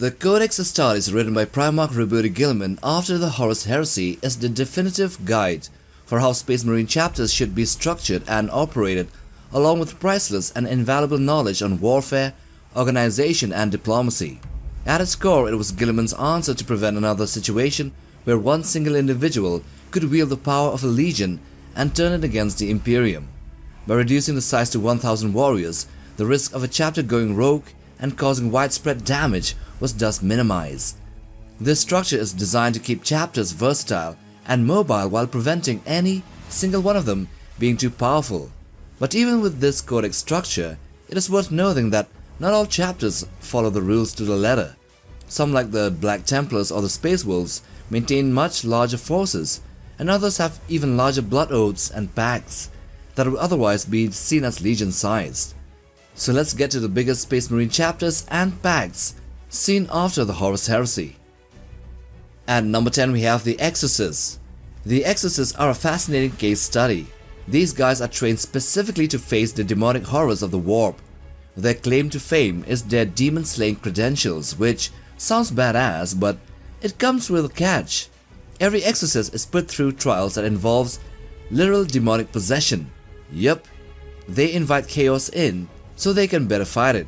The Codex Astartes, written by Primarch Roboute Guilliman after the Horus Heresy, is the definitive guide for how Space Marine chapters should be structured and operated, along with priceless and invaluable knowledge on warfare, organization and diplomacy. At its core, it was Guilliman's answer to prevent another situation where one single individual could wield the power of a legion and turn it against the Imperium. By reducing the size to 1,000 warriors, the risk of a chapter going rogue and causing widespread damage was thus minimized. This structure is designed to keep chapters versatile and mobile while preventing any single one of them being too powerful. But even with this codex structure, it is worth noting that not all chapters follow the rules to the letter. Some, like the Black Templars or the Space Wolves, maintain much larger forces, and others have even larger blood oaths and pacts that would otherwise be seen as legion-sized. So let's get to the biggest Space Marine chapters and pacts seen after the Horus Heresy. At number 10 we have the Exorcists. The Exorcists are a fascinating case study. These guys are trained specifically to face the demonic horrors of the warp. Their claim to fame is their demon-slaying credentials, which sounds badass, but it comes with a catch. Every Exorcist is put through trials that involves literal demonic possession. Yup, they invite chaos in so they can better fight it.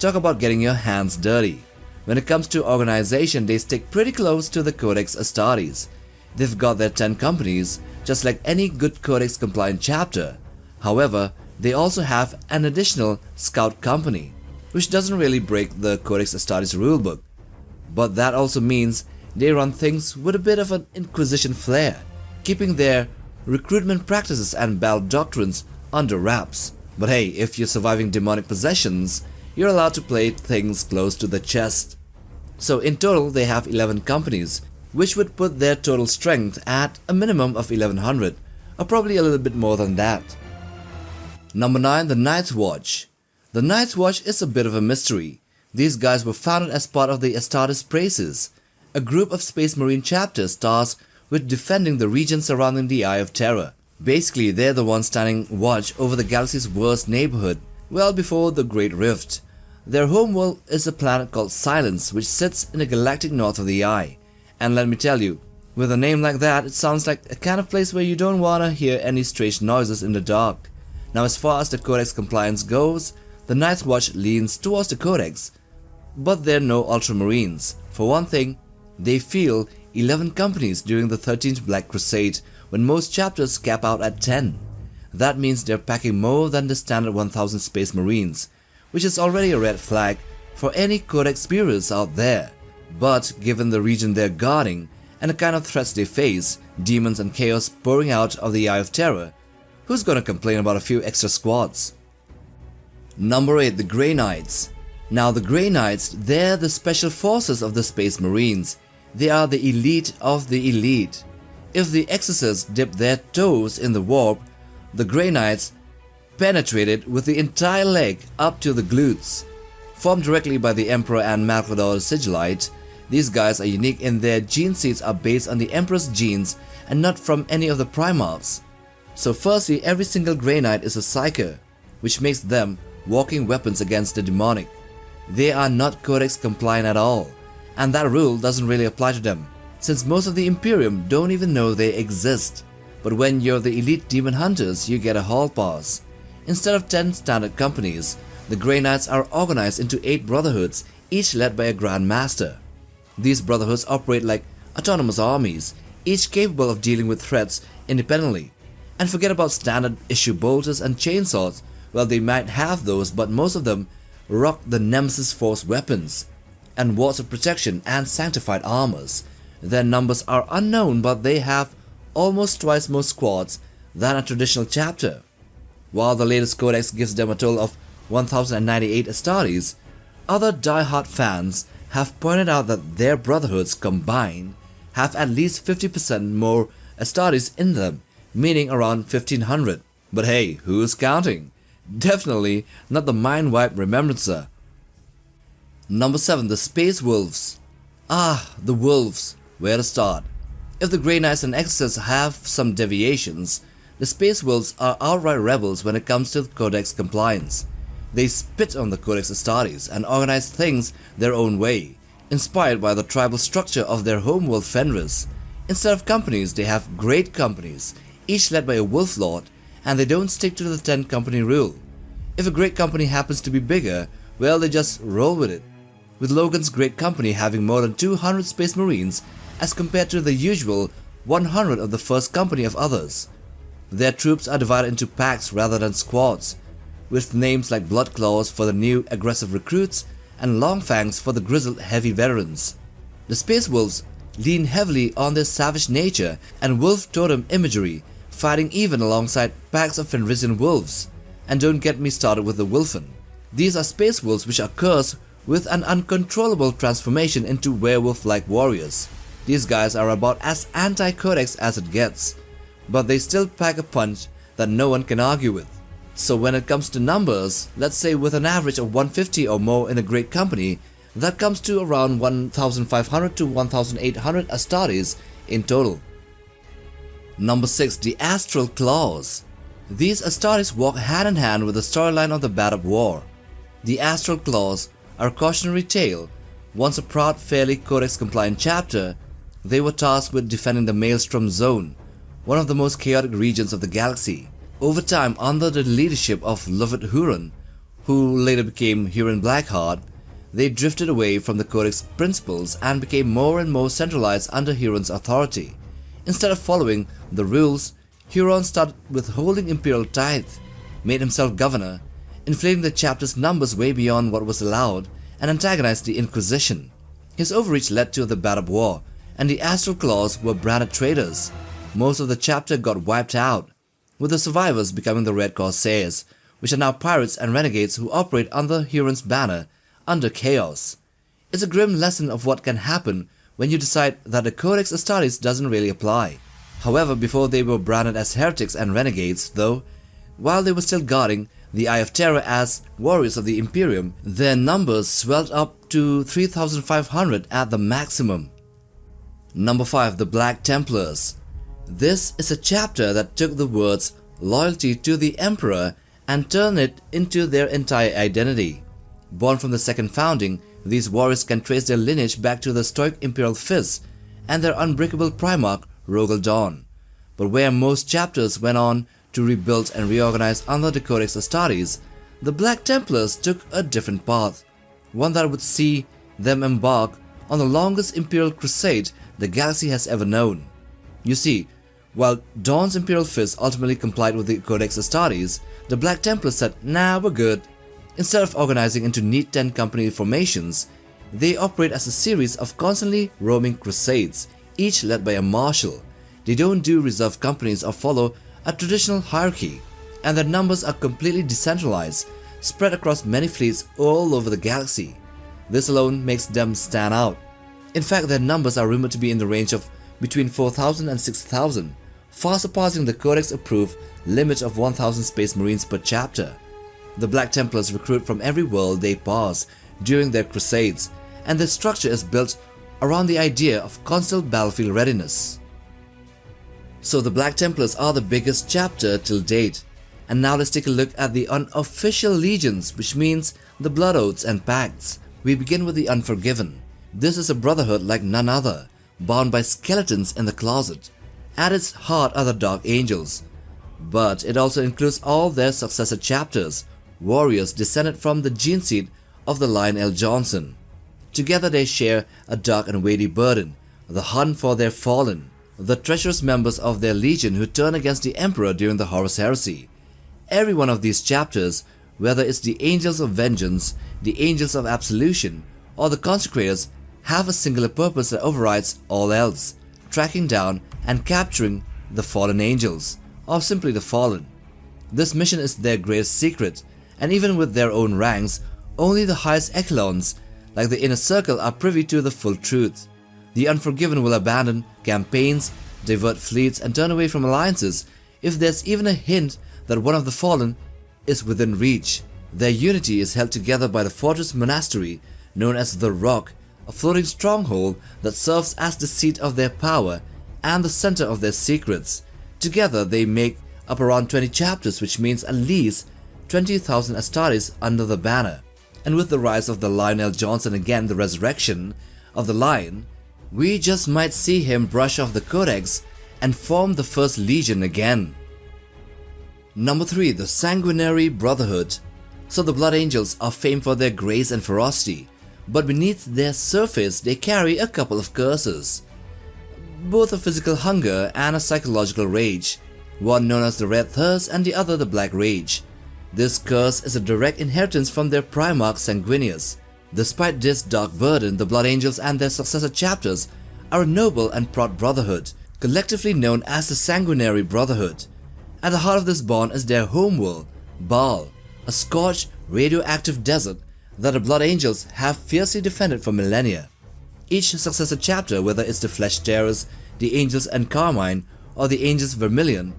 Talk about getting your hands dirty. When it comes to organization, they stick pretty close to the Codex Astartes. They've got their 10 companies, just like any good Codex compliant chapter. However, they also have an additional scout company, which doesn't really break the Codex Astartes rulebook. But that also means they run things with a bit of an Inquisition flair, keeping their recruitment practices and battle doctrines under wraps. But hey, if you're surviving demonic possessions, you're allowed to play things close to the chest. So in total they have 11 companies, which would put their total strength at a minimum of 1100, or probably a little bit more than that. Number 9. The Night's Watch. The Night's Watch is a bit of a mystery. These guys were founded as part of the Astartes Praeses, a group of Space Marine chapters tasked with defending the region surrounding the Eye of Terror. Basically, they're the ones standing watch over the galaxy's worst neighborhood, well before the Great Rift. Their homeworld is a planet called Silence, which sits in the galactic north of the Eye. And let me tell you, with a name like that, it sounds like a kind of place where you don't wanna hear any strange noises in the dark. Now, as far as the Codex compliance goes, the Night's Watch leans towards the Codex, but they're no Ultramarines. For one thing, they field 11 companies during the 13th Black Crusade, when most chapters cap out at 10. That means they're packing more than the standard 1000 Space Marines, which is already a red flag for any Codex purists out there. But given the region they're guarding and the kind of threats they face, demons and chaos pouring out of the Eye of Terror, who's gonna complain about a few extra squads? Number 8. The Grey Knights. Now the Grey Knights, they're the special forces of the Space Marines. They are the elite of the elite. If the Exorcists dip their toes in the warp, the Grey Knights penetrate it with the entire leg up to the glutes. Formed directly by the Emperor and Malcador the Sigillite, these guys are unique in their gene seeds are based on the Emperor's genes and not from any of the Primarchs. So firstly, every single Grey Knight is a Psyker, which makes them walking weapons against the demonic. They are not Codex compliant at all, and that rule doesn't really apply to them, since most of the Imperium don't even know they exist. But when you're the elite demon hunters, you get a hall pass. Instead of 10 standard companies, the Grey Knights are organized into 8 brotherhoods, each led by a Grand Master. These brotherhoods operate like autonomous armies, each capable of dealing with threats independently. And forget about standard issue bolters and chainsaws. Well, they might have those, but most of them rock the Nemesis Force weapons and wards of protection and sanctified armors. Their numbers are unknown, but they have almost twice more squads than a traditional chapter. While the latest codex gives them a total of 1098 Astartes, other die-hard fans have pointed out that their brotherhoods combined have at least 50% more Astartes in them, meaning around 1500. But hey, who's counting? Definitely not the mind-wipe Remembrancer. Number 7. The Space Wolves. The Wolves. Where to start? If the Grey Knights and Exorcists have some deviations, the Space Wolves are outright rebels when it comes to Codex compliance. They spit on the Codex Astartes and organize things their own way, Inspired by the tribal structure of their homeworld Fenris, instead of companies, they have great companies, each led by a wolf lord, and they don't stick to the 10 company rule. If a great company happens to be bigger, well, they just roll with it. With Logan's great company having more than 200 Space Marines as compared to the usual 100 of the first company of others. Their troops are divided into packs rather than squads, with names like Blood Claws for the new aggressive recruits and Long Fangs for the grizzled heavy veterans. The Space Wolves lean heavily on their savage nature and wolf totem imagery, fighting even alongside packs of Fenrisian wolves. And don't get me started with the Wolfen. These are Space Wolves which are cursed with an uncontrollable transformation into werewolf-like warriors. These guys are about as anti-Codex as it gets, but they still pack a punch that no one can argue with. So when it comes to numbers, let's say with an average of 150 or more in a great company, that comes to around 1,500 to 1,800 Astartes in total. Number 6. The Astral Claws. These Astartes walk hand in hand with the storyline of the Bat of War. The Astral Claws are a cautionary tale. Once a proud, fairly Codex-compliant chapter, they were tasked with defending the Maelstrom Zone, one of the most chaotic regions of the galaxy. Over time, under the leadership of Lovett Huron, who later became Huron Blackheart, they drifted away from the Codex principles and became more and more centralized under Huron's authority. Instead of following the rules, Huron started withholding imperial tithe, made himself governor, inflating the chapter's numbers way beyond what was allowed, and antagonized the Inquisition. His overreach led to the Bat of War, and the Astral Claws were branded traitors. Most of the chapter got wiped out, with the survivors becoming the Red Corsairs, which are now pirates and renegades who operate under Huron's banner, under Chaos. It's a grim lesson of what can happen when you decide that the Codex Astartes doesn't really apply. However, before they were branded as heretics and renegades, though, while they were still guarding the Eye of Terror as warriors of the Imperium, their numbers swelled up to 3,500 at the maximum. Number 5. The Black Templars. This is a chapter that took the words loyalty to the Emperor and turned it into their entire identity. Born from the second founding, these warriors can trace their lineage back to the stoic Imperial Fizz and their unbreakable Primarch Rogal Dawn. But where most chapters went on to rebuild and reorganize under the Codex Astartes, the Black Templars took a different path, one that would see them embark on the longest Imperial crusade the galaxy has ever known. You see, while Dawn's Imperial Fizz ultimately complied with the Codex Astartes, the Black Templars said, nah, we're good. Instead of organizing into neat 10 company formations, they operate as a series of constantly roaming crusades, each led by a marshal. They don't do reserve companies or follow a traditional hierarchy, and their numbers are completely decentralized, spread across many fleets all over the galaxy. This alone makes them stand out. In fact, their numbers are rumored to be in the range of between 4,000 and 6,000, far surpassing the Codex-approved limit of 1,000 Space Marines per chapter. The Black Templars recruit from every world they pass during their crusades, and their structure is built around the idea of constant battlefield readiness. So the Black Templars are the biggest chapter till date, and now let's take a look at the unofficial legions, which means the Blood Oaths and Pacts. We begin with the Unforgiven. This is a brotherhood like none other, bound by skeletons in the closet. At its heart are the Dark Angels, but it also includes all their successor chapters, warriors descended from the gene seed of the Lion L. Johnson. Together they share a dark and weighty burden, the hunt for their fallen, the treacherous members of their legion who turn against the Emperor during the Horus Heresy. Every one of these chapters, whether it's the Angels of Vengeance, the Angels of Absolution, or the Consecrators, have a singular purpose that overrides all else, tracking down and capturing the fallen angels, or simply the fallen. This mission is their greatest secret, and even with their own ranks, only the highest echelons, like the Inner Circle, are privy to the full truth. The Unforgiven will abandon campaigns, divert fleets, and turn away from alliances if there's even a hint that one of the fallen is within reach. Their unity is held together by the fortress monastery known as the Rock, a floating stronghold that serves as the seat of their power and the center of their secrets. Together they make up around 20 chapters, which means at least 20,000 Astartes under the banner. And with the rise of the Lion L. Johnson, again the resurrection, of the Lion, we just might see him brush off the Codex and form the First Legion again. Number 3. The Sanguinary Brotherhood. So the Blood Angels are famed for their grace and ferocity, but beneath their surface they carry a couple of curses. Both a physical hunger and a psychological rage, one known as the Red Thirst and the other the Black Rage. This curse is a direct inheritance from their Primarch Sanguinius. Despite this dark burden, the Blood Angels and their successor chapters are a noble and proud brotherhood, collectively known as the Sanguinary Brotherhood. At the heart of this bond is their homeworld, Baal, a scorched, radioactive desert that the Blood Angels have fiercely defended for millennia. Each successor chapter, whether it's the Flesh Terrors, the Angels and Carmine, or the Angels Vermilion,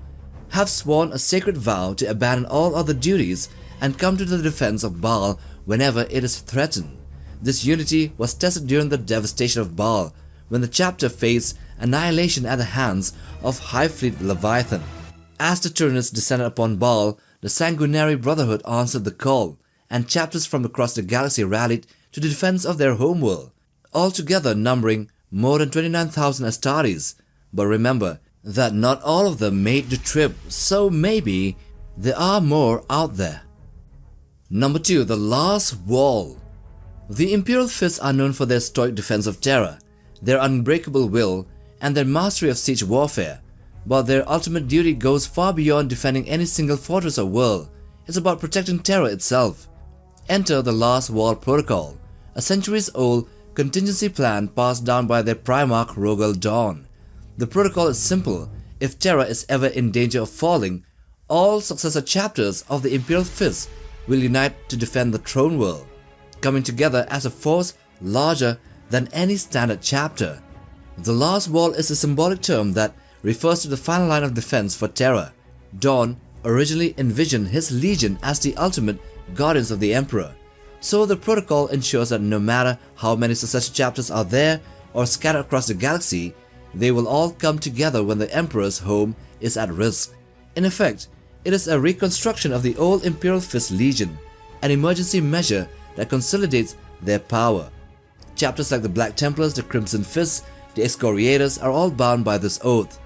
have sworn a sacred vow to abandon all other duties and come to the defense of Baal whenever it is threatened. This unity was tested during the devastation of Baal, when the chapter faced annihilation at the hands of High Fleet Leviathan. As the Tyranids descended upon Baal, the Sanguinary Brotherhood answered the call, and chapters from across the galaxy rallied to the defense of their homeworld, altogether numbering more than 29,000 Astartes. But remember that not all of them made the trip, so maybe there are more out there. Number 2. The Last Wall. The Imperial Fists are known for their stoic defense of Terra, their unbreakable will, and their mastery of siege warfare, but their ultimate duty goes far beyond defending any single fortress or world. It's about protecting Terra itself. Enter the Last Wall Protocol, a centuries-old contingency plan passed down by their Primarch Roguel Dawn. The protocol is simple. If Terra is ever in danger of falling, all successor chapters of the Imperial Fist will unite to defend the Throne World, coming together as a force larger than any standard chapter. The Last Wall is a symbolic term that refers to the final line of defense for Terra. Dawn originally envisioned his legion as the ultimate guardians of the Emperor, so the protocol ensures that no matter how many successor chapters are there or scattered across the galaxy, they will all come together when the Emperor's home is at risk. In effect, it is a reconstruction of the old Imperial Fist Legion, an emergency measure that consolidates their power. Chapters like the Black Templars, the Crimson Fists, the Excoriators are all bound by this oath,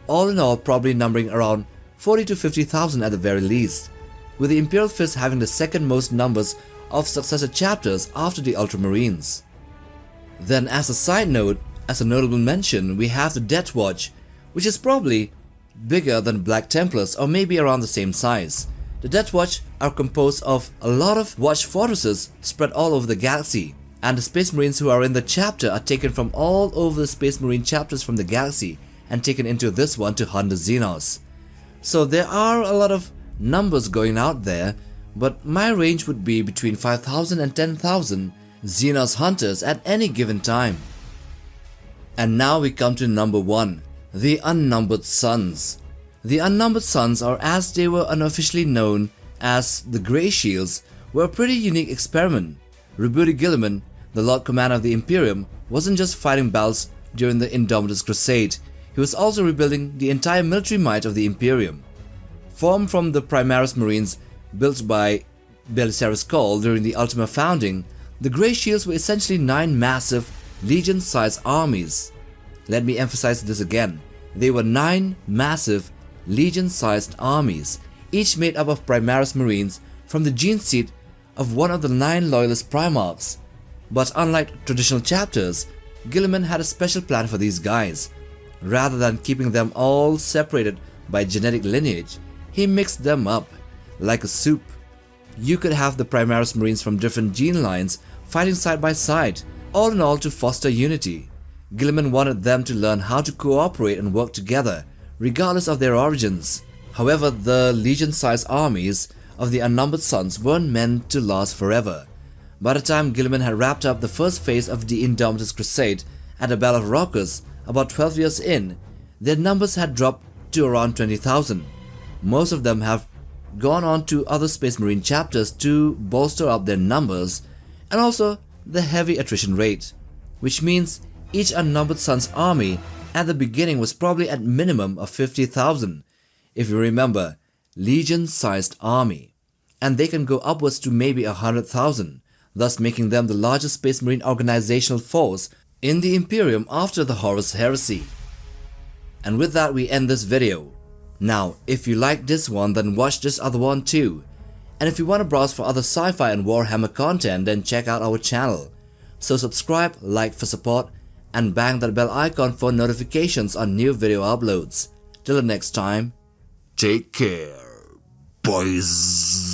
all in all probably numbering around 40 to 50,000 at the very least, with the Imperial Fist having the second most numbers of successor chapters after the Ultramarines. Then as a side note, as a notable mention, we have the Death Watch, which is probably bigger than Black Templars or maybe around the same size. The Death Watch are composed of a lot of watch fortresses spread all over the galaxy, and the Space Marines who are in the chapter are taken from all over the Space Marine chapters from the galaxy and taken into this one to hunt the Xenos. So there are a lot of numbers going out there, but my range would be between 5,000 and 10,000 Xenos hunters at any given time. And now we come to number 1, the Unnumbered Suns. The Unnumbered Suns, or as they were unofficially known as the Grey Shields, were a pretty unique experiment. Roboute Guilliman, the Lord Commander of the Imperium, wasn't just fighting battles during the Indomitus Crusade, he was also rebuilding the entire military might of the Imperium. Formed from the Primaris Marines built by Belisarius Cawl during the Ultima founding, the Grey Shields were essentially 9 massive Legion-sized armies. Let me emphasize this again. They were 9 massive Legion-sized armies, each made up of Primaris Marines from the gene seed of one of the 9 loyalist Primarchs. But unlike traditional chapters, Guilliman had a special plan for these guys. Rather than keeping them all separated by genetic lineage, he mixed them up like a soup. You could have the Primaris Marines from different gene lines fighting side by side, all in all to foster unity. Guilliman wanted them to learn how to cooperate and work together, regardless of their origins. However, the Legion-sized armies of the Unnumbered Suns weren't meant to last forever. By the time Guilliman had wrapped up the first phase of the Indomitus Crusade at the Battle of Raucus, about 12 years in, their numbers had dropped to around 20,000. Most of them have gone on to other Space Marine chapters to bolster up their numbers, and also the heavy attrition rate, which means each Unnumbered Suns army at the beginning was probably at minimum of 50,000, if you remember, Legion-sized army, and they can go upwards to maybe 100,000, thus making them the largest Space Marine organizational force in the Imperium after the Horus Heresy. And with that we end this video. Now, if you like this one, then watch this other one too. And if you want to browse for other sci-fi and Warhammer content, then check out our channel. So subscribe, like for support, and bang that bell icon for notifications on new video uploads. Till the next time, take care, boys.